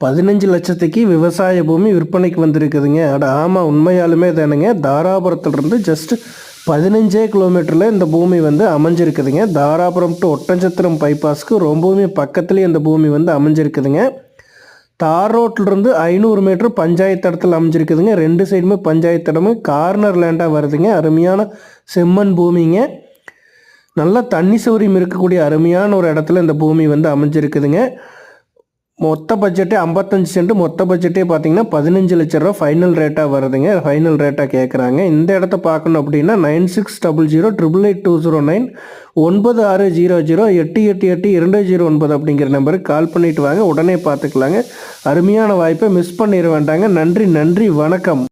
15 லட்சத்துக்கு விவசாய பூமி விற்பனைக்கு வந்திருக்குதுங்க. ஆமாம், உண்மையாலுமே தானுங்க. தாராபுரத்துலேருந்து ஜஸ்ட் 15 கிலோமீட்டரில் இந்த பூமி அமைஞ்சிருக்குதுங்க. தாராபுரம் டு ஒட்டஞ்சத்திரம் பைபாஸ்க்கு ரொம்பவுமே பக்கத்துலேயே இந்த பூமி அமைஞ்சிருக்குதுங்க. தார் ரோட்லேருந்து 500 மீட்டர் பஞ்சாயத்து இடத்துல அமைஞ்சிருக்குதுங்க. 2 சைடுமே பஞ்சாயத்து இடமு கார்னர் லேண்டாக வருதுங்க. அருமையான செம்மண் பூமிங்க. நல்லா தண்ணி சௌரியம் இருக்கக்கூடிய அருமையான ஒரு இடத்துல இந்த பூமி அமைஞ்சிருக்குதுங்க. மொத்த பட்ஜெட்டே 55 சென்ட். மொத்த பட்ஜெட்டே பார்த்தீங்கன்னா 15 லட்ச ரூபா ஃபைனல் ரேட்டாக வருதுங்க. ஃபைனல் ரேட்டாக கேட்குறாங்க. இந்த இடத்த பார்க்கணும் அப்படின்னா 9600888209 9600888209 அப்படிங்கிற நம்பருக்கு கால் பண்ணிட்டு வாங்க. உடனே பார்த்துக்கலாங்க. அருமையான வாய்ப்பை மிஸ் பண்ணிட வேண்டாங்க. நன்றி, வணக்கம்.